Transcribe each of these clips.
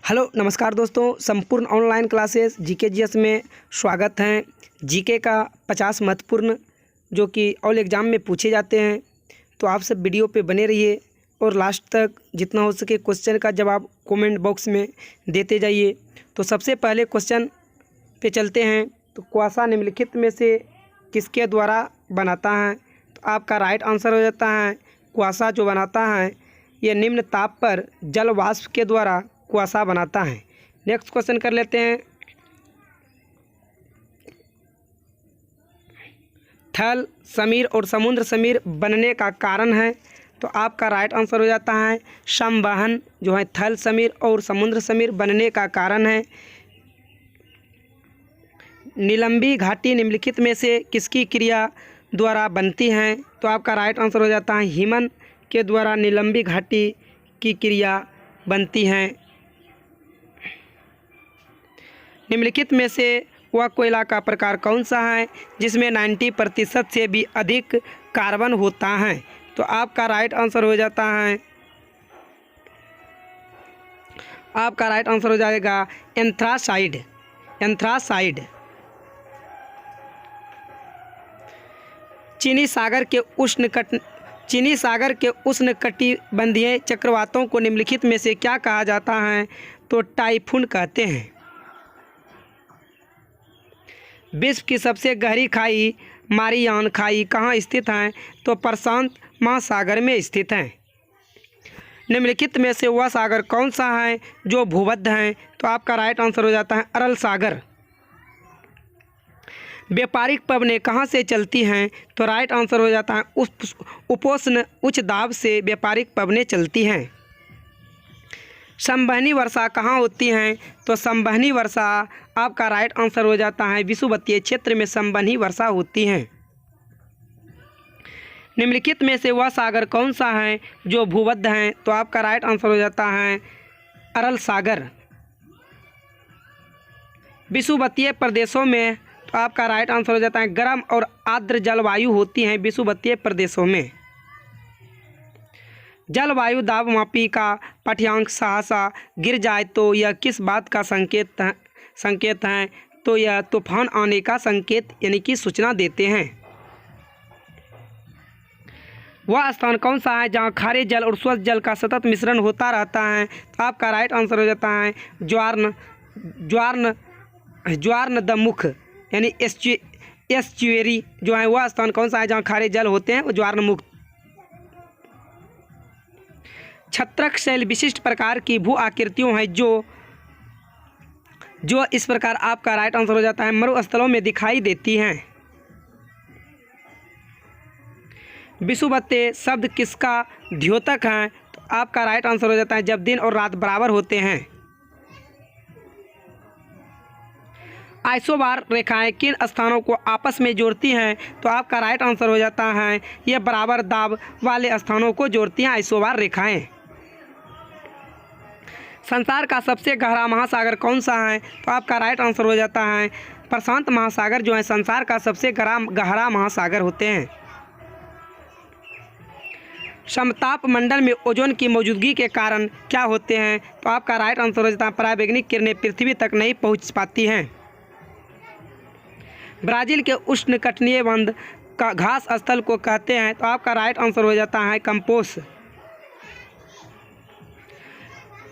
Hello नमस्कार दोस्तों, संपूर्ण ऑनलाइन क्लासेस जीके जीएस में स्वागत है। जीके का 50 महत्वपूर्ण जो कि ऑल एग्ज़ाम में पूछे जाते हैं, तो आप सब वीडियो पे बने रहिए और लास्ट तक जितना हो सके क्वेश्चन का जवाब कमेंट बॉक्स में देते जाइए। तो सबसे पहले क्वेश्चन पे चलते हैं। तो कुआसा निम्नलिखित में से किसके द्वारा बनाता है? तो आपका राइट आंसर हो जाता है कुआसा जो बनाता है यह निम्न ताप पर जल वाष्प के द्वारा कुआसा बनाता है। नेक्स्ट क्वेश्चन कर लेते हैं। थल समीर और समुद्र समीर बनने का कारण है? तो आपका राइट आंसर हो जाता है संवहन जो है थल समीर और समुद्र समीर बनने का कारण है। नीलंबी घाटी निम्नलिखित में से किसकी क्रिया द्वारा बनती हैं? तो आपका राइट आंसर हो जाता है हिमन के द्वारा नीलंबी घाटी की क्रिया बनती हैं। निम्नलिखित में से वह कोयला का प्रकार कौन सा है जिसमें 90% से भी अधिक कार्बन होता है? तो आपका राइट आंसर हो जाता है आपका राइट आंसर हो जाएगा एंथ्रासाइड। चीनी सागर के उष्णकटिबंधीय चक्रवातों को निम्नलिखित में से क्या कहा जाता है? तो टाइफून कहते हैं। विश्व की सबसे गहरी खाई मारियान खाई कहाँ स्थित है? तो प्रशांत महासागर में स्थित है। निम्नलिखित में से वह सागर कौन सा है जो भूमध्य है? तो आपका राइट आंसर हो जाता है अरल सागर। व्यापारिक पवनें कहाँ से चलती हैं? तो राइट आंसर हो जाता है उपोष्ण उच्च दाब से व्यापारिक पवनें चलती हैं। संवहनी वर्षा कहाँ होती हैं? तो संवहनी वर्षा आपका राइट आंसर हो जाता है विषुवतीय क्षेत्र में संवहनी वर्षा होती हैं। निम्नलिखित में से वह सागर कौन सा है जो भूमध्य है? तो आपका राइट आंसर हो जाता है अरल सागर। विषुवतीय प्रदेशों में तो आपका राइट आंसर हो जाता है गर्म और आर्द्र जलवायु होती हैं विषुवतीय प्रदेशों में। जलवायु दाब मापी का पाठ्यांक सहसा गिर जाए तो यह किस बात का संकेत है? तो यह तूफान आने का संकेत यानी कि सूचना देते हैं। वह स्थान कौन सा है जहाँ खारे जल और स्वच्छ जल का सतत मिश्रण होता रहता है? तो आपका राइट आंसर हो जाता है ज्वारन द मुख यानी एस्चुएरी जो है वह स्थान कौन सा है जहाँ खारे जल होते हैं? वो ज्वारन मुख। छत्रक शैल विशिष्ट प्रकार की भू आकृतियों हैं जो इस प्रकार आपका राइट आंसर हो जाता है मरुस्थलों में दिखाई देती हैं। विषुवतीय शब्द किसका द्योतक है? तो आपका राइट आंसर हो जाता है जब दिन और रात बराबर होते हैं। आइसोबार रेखाएं किन स्थानों को आपस में जोड़ती हैं? तो आपका राइट आंसर हो जाता है यह बराबर दाब वाले स्थानों को जोड़ती हैं आइसोबार रेखाएं। संसार का सबसे गहरा महासागर कौन सा है? तो आपका राइट आंसर हो जाता है प्रशांत महासागर जो है संसार का सबसे गहरा महासागर होते हैं। समताप मंडल में ओजोन की मौजूदगी के कारण क्या होते हैं? तो आपका राइट आंसर हो जाता है पराबैंगनी किरणें पृथ्वी तक नहीं पहुंच पाती हैं। ब्राज़ील के उष्णकटिबंधीय वंद का घास स्थल को कहते हैं? तो आपका राइट आंसर हो जाता है कंपोस।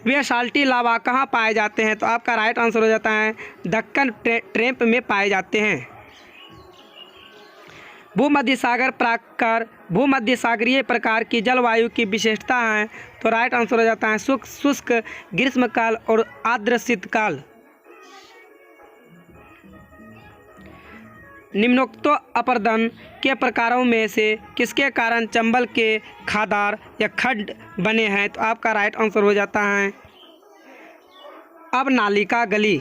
वे साल्टी लावा कहाँ पाए जाते हैं? तो आपका राइट आंसर हो जाता है दक्कन ट्रैप में पाए जाते हैं। भूमध्य सागरीय प्रकार की जलवायु की विशेषता है? तो राइट आंसर हो जाता है शुष्क ग्रीष्मकाल और आर्द्र शीतकाल। निम्नोक्त अपरदन के प्रकारों में से किसके कारण चंबल के खादार या खड्ड बने हैं? तो आपका राइट आंसर हो जाता है अब नालिका गली।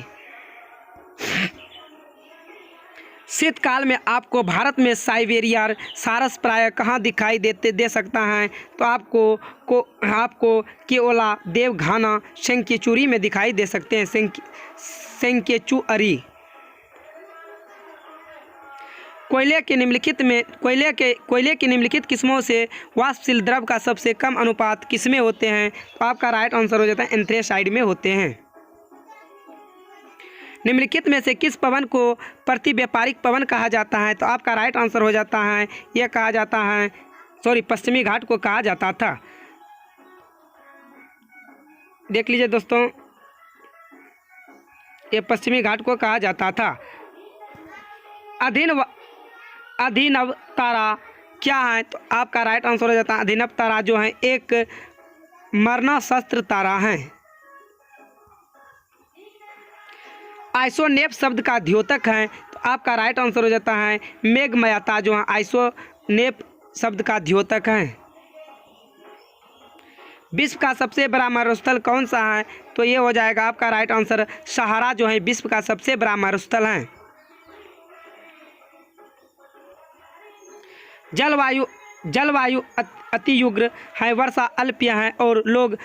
शीतकाल में आपको भारत में साइबेरिया सारस प्राय कहाँ दिखाई दे सकता है? तो आपको केओला देवघाना सेंकेचुरी में दिखाई दे सकते हैं। सेंकेचुअरी। कोयले की निम्नलिखित किस्मों से वाष्पशील द्रव का सबसे कम अनुपात किसमें होते हैं? तो आपका राइट आंसर हो जाता है एंथ्रेसाइड में होते हैं। निम्नलिखित में से किस पवन को प्रति व्यापारिक पवन कहा जाता है? तो आपका राइट आंसर हो जाता है, यह कहा जाता है, पश्चिमी घाट को कहा जाता था। देख लीजिए दोस्तों, ये पश्चिमी घाट को कहा जाता था। अभिनव तारा क्या है? तो आपका राइट आंसर हो जाता है, अभिनव तारा जो है एक मरणास्त्र तारा है। आइसोनेप शब्द का द्योतक है? तो आपका राइट आंसर हो जाता है, मेघमयता जो है आइसोनेप शब्द का द्योतक है। विश्व का सबसे बड़ा मरुस्थल कौन सा है? तो ये हो जाएगा आपका राइट आंसर, सहारा जो है विश्व का सबसे बड़ा मरुस्थल है। जलवायु अतियुग्र है, वर्षा अल्पीय है और लोग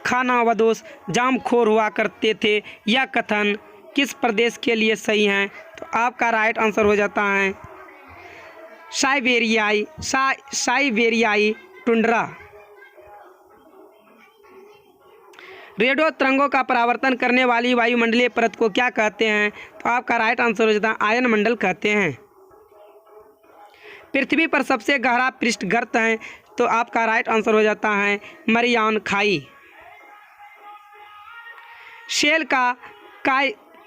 खानाबदोश जामखोर हुआ करते थे। यह कथन किस प्रदेश के लिए सही है? तो आपका राइट आंसर हो जाता है, साइबेरियाई टुंड्रा। रेडियो तरंगों का परावर्तन करने वाली वायुमंडलीय परत को क्या कहते हैं? तो आपका राइट आंसर हो जाता है, आयन मंडल कहते हैं। पृथ्वी पर सबसे गहरा पृष्ठ गर्त है? तो आपका राइट आंसर हो जाता है, मरियान खाई।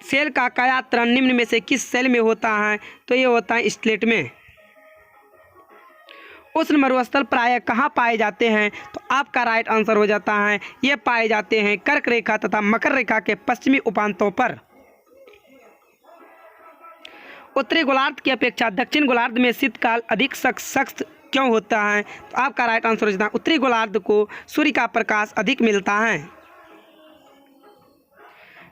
सेल का कायातरण निम्न में से किस सेल में होता है? तो ये होता है स्लेट में। उष्ण मरुस्थल प्रायः कहाँ पाए जाते हैं? तो आपका राइट आंसर हो जाता है, ये पाए जाते हैं कर्क रेखा तथा मकर रेखा के पश्चिमी उपांतों पर। उत्तरी गोलार्ध की अपेक्षा दक्षिण गोलार्ध में शीतकाल अधिक सख्त क्यों होता है? तो आपका राइट आंसर हो जाता है, उत्तरी गोलार्ध को सूर्य का प्रकाश अधिक मिलता है।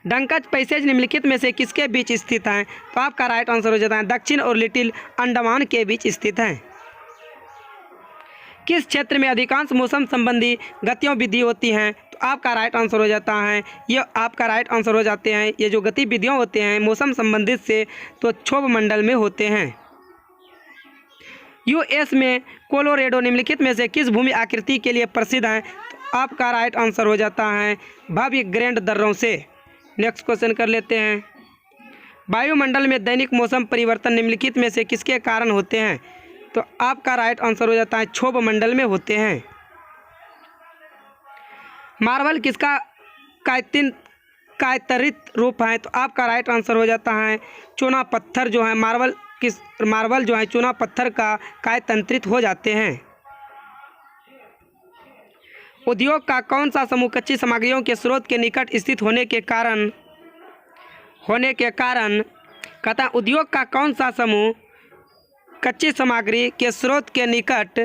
डंकच पैसेज निम्नलिखित में से किसके बीच स्थित है? तो आपका राइट आंसर हो जाता है, दक्षिण और लिटिल अंडमान के बीच स्थित है। किस क्षेत्र में अधिकांश मौसम संबंधी गतिविधि होती हैं? तो आपका राइट आंसर हो जाता है, ये आपका राइट आंसर हो जाते हैं, ये जो गतिविधियाँ होते हैं मौसम संबंधित से, तो क्षोभ मंडल में होते हैं। यूएस में कोलोरेडो निम्नलिखित में से किस भूमि आकृति के लिए प्रसिद्ध है? तो आपका राइट आंसर हो जाता है, भव्य ग्रैंड दर्रों से। नेक्स्ट क्वेश्चन कर लेते हैं। वायुमंडल में दैनिक मौसम परिवर्तन निम्नलिखित में से किसके कारण होते हैं? तो आपका राइट आंसर हो जाता है, क्षोभ मंडल में होते हैं। मार्बल किसका कायतरित रूप है? तो आपका राइट आंसर हो जाता है, चूना पत्थर जो है मार्बल जो है चूना पत्थर का कायतंत्रित हो जाते हैं। उद्योग का कौन सा समूह कच्ची सामग्रियों के स्रोत के निकट स्थित होने के कारण कहता है, उद्योग का कौन सा समूह कच्ची सामग्री के स्रोत के निकट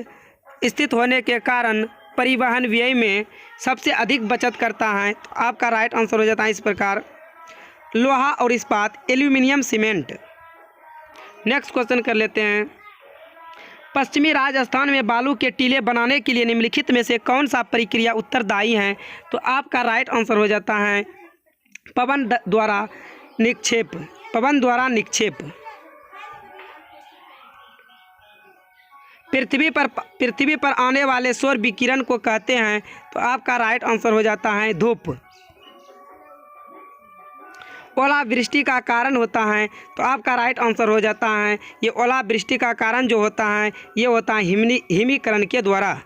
स्थित होने के कारण परिवहन व्यय में सबसे अधिक बचत करता है? तो आपका राइट आंसर हो जाता है इस प्रकार, लोहा और इस्पात, एल्यूमिनियम, सीमेंट। नेक्स्ट क्वेश्चन कर लेते हैं। पश्चिमी राजस्थान में बालू के टीले बनाने के लिए निम्नलिखित में से कौन सा प्रक्रिया उत्तरदायी है? तो आपका राइट आंसर हो जाता है, पवन द्वारा निक्षेप। पृथ्वी पर आने वाले सौर विकिरण को कहते हैं? तो आपका राइट आंसर हो जाता है, धूप। ओलावृष्टि का कारण होता है? तो आपका राइट आंसर हो जाता है, ये ओलावृष्टि का कारण जो होता है ये होता है हिमीकरण के द्वारा।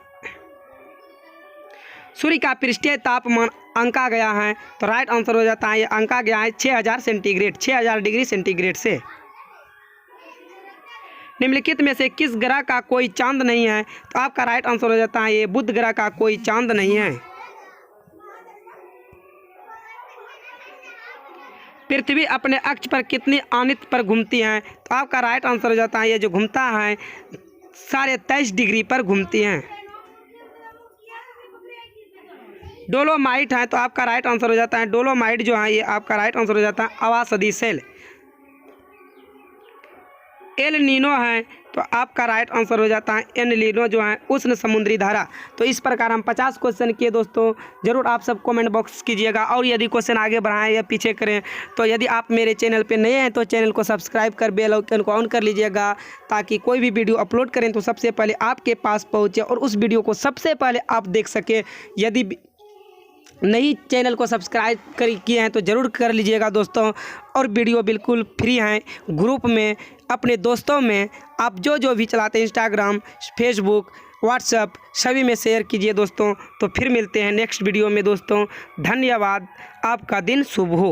सूर्य का पृष्ठीय तापमान आंका गया है? तो राइट आंसर हो जाता है, ये आंका गया है 6000 डिग्री सेंटीग्रेड से। निम्नलिखित में से किस ग्रह का कोई चांद नहीं है? तो आपका राइट आंसर हो जाता है, ये बुध ग्रह का कोई चांद नहीं है। पृथ्वी अपने अक्ष पर कितनी आनित पर घूमती है? तो आपका राइट आंसर हो जाता है, ये जो घूमता है 23.5 डिग्री पर घूमती हैं। डोलोमाइट है? तो आपका राइट आंसर हो जाता है, डोलोमाइट जो है ये आपका राइट आंसर हो जाता है, आवासदी सेल। एल नीनो है? तो आपका राइट आंसर हो जाता है, एल नीनो जो है उष्ण समुद्री धारा। तो इस प्रकार हम 50 क्वेश्चन किए दोस्तों। ज़रूर आप सब कमेंट बॉक्स कीजिएगा, और यदि क्वेश्चन आगे बढ़ाएं या पीछे करें तो यदि आप मेरे चैनल पे नए हैं तो चैनल को सब्सक्राइब कर बेल आइकन को ऑन कर लीजिएगा, ताकि कोई भी वीडियो अपलोड करें तो सबसे पहले आपके पास पहुँचे और उस वीडियो को सबसे पहले आप देख सकें। नहीं चैनल को सब्सक्राइब किए हैं तो ज़रूर कर लीजिएगा दोस्तों। और वीडियो बिल्कुल फ्री हैं, ग्रुप में अपने दोस्तों में आप जो भी चलाते हैं इंस्टाग्राम, फेसबुक, व्हाट्सएप सभी में शेयर कीजिए दोस्तों। तो फिर मिलते हैं नेक्स्ट वीडियो में दोस्तों। धन्यवाद, आपका दिन शुभ हो।